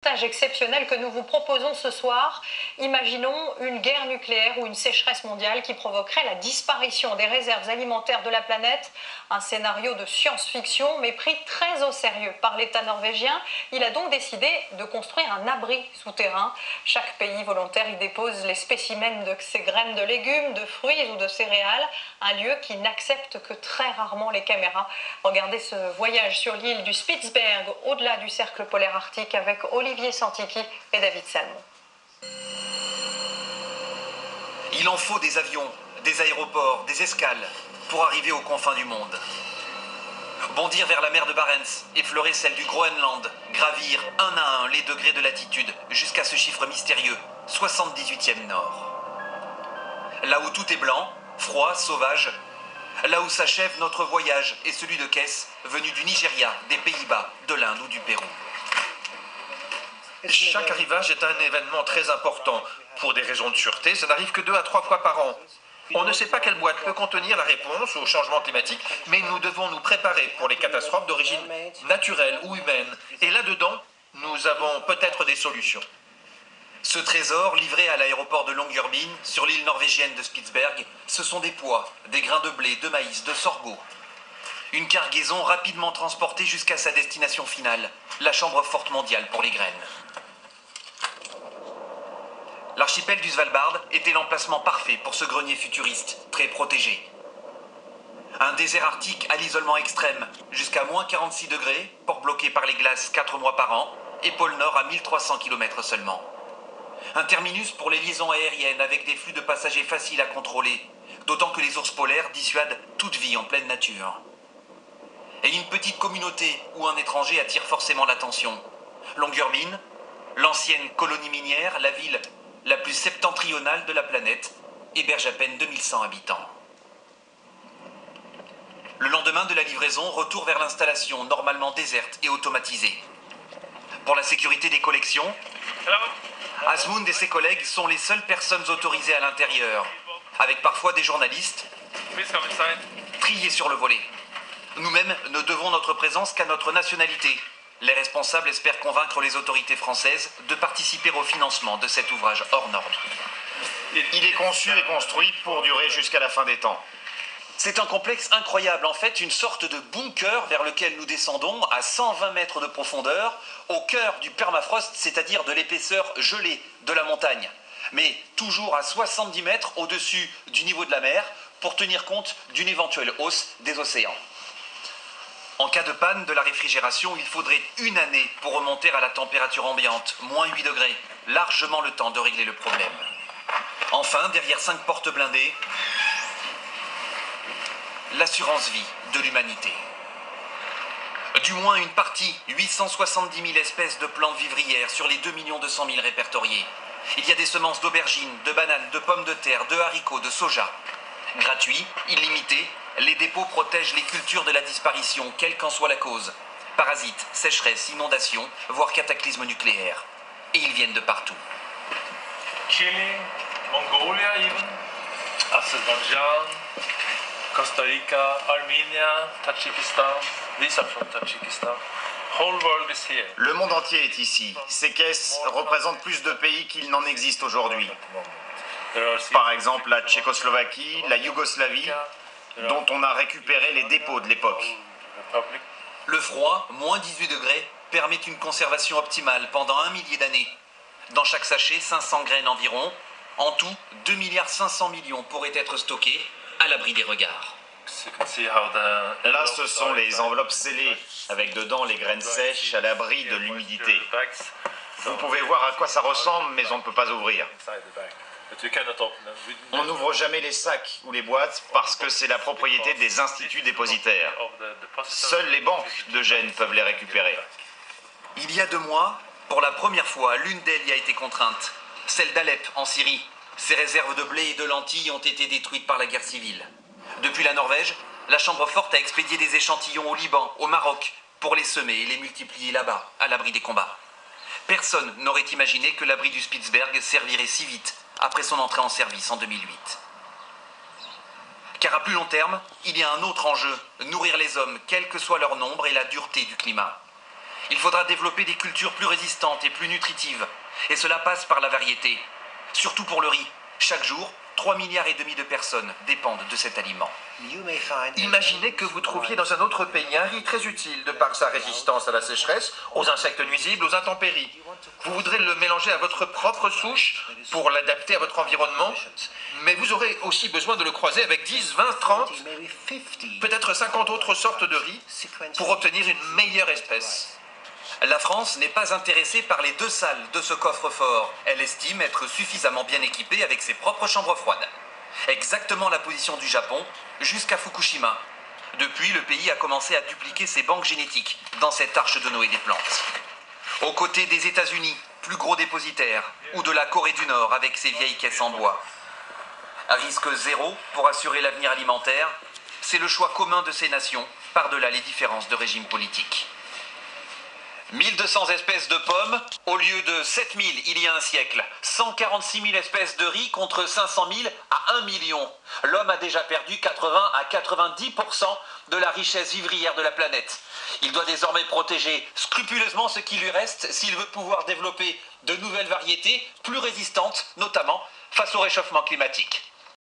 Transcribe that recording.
Exceptionnel que nous vous proposons ce soir. Imaginons une guerre nucléaire ou une sécheresse mondiale qui provoquerait la disparition des réserves alimentaires de la planète. Un scénario de science-fiction mais pris très au sérieux par l'État norvégien. Il a donc décidé de construire un abri souterrain. Chaque pays volontaire y dépose les spécimens de ses graines de légumes, de fruits ou de céréales. Un lieu qui n'accepte que très rarement les caméras. Regardez ce voyage sur l'île du Spitzberg, au-delà du cercle polaire arctique, avec Olivier Santiki et David Salmon. Il en faut des avions, des aéroports, des escales pour arriver aux confins du monde. Bondir vers la mer de Barents, effleurer celle du Groenland, gravir un à un les degrés de latitude jusqu'à ce chiffre mystérieux, 78e nord. Là où tout est blanc, froid, sauvage, là où s'achève notre voyage et celui de Kess, venu du Nigeria, des Pays-Bas, de l'Inde ou du Pérou. Chaque arrivage est un événement très important. Pour des raisons de sûreté, ça n'arrive que 2 à 3 fois par an. On ne sait pas quelle boîte peut contenir la réponse au changement climatique, mais nous devons nous préparer pour les catastrophes d'origine naturelle ou humaine. Et là-dedans, nous avons peut-être des solutions. Ce trésor, livré à l'aéroport de Longyearbyen, sur l'île norvégienne de Spitsberg, ce sont des pois, des grains de blé, de maïs, de sorgho. Une cargaison rapidement transportée jusqu'à sa destination finale, la chambre forte mondiale pour les graines. L'archipel du Svalbard était l'emplacement parfait pour ce grenier futuriste, très protégé. Un désert arctique à l'isolement extrême, jusqu'à moins 46 degrés, port bloqué par les glaces 4 mois par an, et pôle Nord à 1300 km seulement. Un terminus pour les liaisons aériennes avec des flux de passagers faciles à contrôler, d'autant que les ours polaires dissuadent toute vie en pleine nature. Et une petite communauté où un étranger attire forcément l'attention. Longyearbyen, l'ancienne colonie minière, la ville la plus septentrionale de la planète, héberge à peine 2100 habitants. Le lendemain de la livraison, retour vers l'installation normalement déserte et automatisée. Pour la sécurité des collections, Asmund et ses collègues sont les seules personnes autorisées à l'intérieur, avec parfois des journalistes triés sur le volet. Nous-mêmes ne devons notre présence qu'à notre nationalité. Les responsables espèrent convaincre les autorités françaises de participer au financement de cet ouvrage hors norme. Il est conçu et construit pour durer jusqu'à la fin des temps. C'est un complexe incroyable, en fait, une sorte de bunker vers lequel nous descendons à 120 mètres de profondeur, au cœur du permafrost, c'est-à-dire de l'épaisseur gelée de la montagne, mais toujours à 70 mètres au-dessus du niveau de la mer, pour tenir compte d'une éventuelle hausse des océans. En cas de panne de la réfrigération, il faudrait une année pour remonter à la température ambiante, moins 8 degrés, largement le temps de régler le problème. Enfin, derrière 5 portes blindées, l'assurance vie de l'humanité. Du moins une partie, 870 000 espèces de plantes vivrières sur les 2 200 000 répertoriées. Il y a des semences d'aubergines, de bananes, de pommes de terre, de haricots, de soja. Gratuit, illimité, les dépôts protègent les cultures de la disparition, quelle qu'en soit la cause. Parasites, sécheresse, inondations, voire cataclysmes nucléaires. Et ils viennent de partout. Chili, Mongolia even, Azerbaijan, Costa Rica, Armenia, Tajikistan. These are from Tajikistan. Whole world is here. Le monde entier est ici. Ces caisses représentent plus de pays qu'il n'en existe aujourd'hui. Par exemple, la Tchécoslovaquie, la Yougoslavie, dont on a récupéré les dépôts de l'époque. Le froid, moins 18 degrés, permet une conservation optimale pendant 1 millier d'années. Dans chaque sachet, 500 graines environ. En tout, 2,5 milliards pourraient être stockées à l'abri des regards. Là, ce sont les enveloppes scellées, avec dedans les graines sèches à l'abri de l'humidité. Vous pouvez voir à quoi ça ressemble, mais on ne peut pas ouvrir. On n'ouvre jamais les sacs ou les boîtes parce que c'est la propriété des instituts dépositaires. Seules les banques de Gênes peuvent les récupérer. Il y a 2 mois, pour la première fois, l'une d'elles y a été contrainte, celle d'Alep, en Syrie. Ses réserves de blé et de lentilles ont été détruites par la guerre civile. Depuis la Norvège, la Chambre forte a expédié des échantillons au Liban, au Maroc, pour les semer et les multiplier là-bas, à l'abri des combats. Personne n'aurait imaginé que l'abri du Spitzberg servirait si vite après son entrée en service en 2008. Car à plus long terme, il y a un autre enjeu, nourrir les hommes, quel que soit leur nombre et la dureté du climat. Il faudra développer des cultures plus résistantes et plus nutritives. Et cela passe par la variété. Surtout pour le riz. Chaque jour, 3,5 milliards de personnes dépendent de cet aliment. Imaginez que vous trouviez dans un autre pays un riz très utile de par sa résistance à la sécheresse, aux insectes nuisibles, aux intempéries. Vous voudrez le mélanger à votre propre souche pour l'adapter à votre environnement, mais vous aurez aussi besoin de le croiser avec 10, 20, 30, peut-être 50 autres sortes de riz pour obtenir une meilleure espèce. La France n'est pas intéressée par les 2 salles de ce coffre-fort. Elle estime être suffisamment bien équipée avec ses propres chambres froides. Exactement la position du Japon jusqu'à Fukushima. Depuis, le pays a commencé à dupliquer ses banques génétiques dans cette arche de Noé des plantes. Aux côtés des États-Unis, plus gros dépositaires, ou de la Corée du Nord avec ses vieilles caisses en bois. À risque zéro pour assurer l'avenir alimentaire, c'est le choix commun de ces nations, par-delà les différences de régime politique. 1200 espèces de pommes au lieu de 7000 il y a un siècle. 146 000 espèces de riz contre 500 000 à 1 million. L'homme a déjà perdu 80 à 90% de la richesse vivrière de la planète. Il doit désormais protéger scrupuleusement ce qui lui reste s'il veut pouvoir développer de nouvelles variétés plus résistantes, notamment face au réchauffement climatique.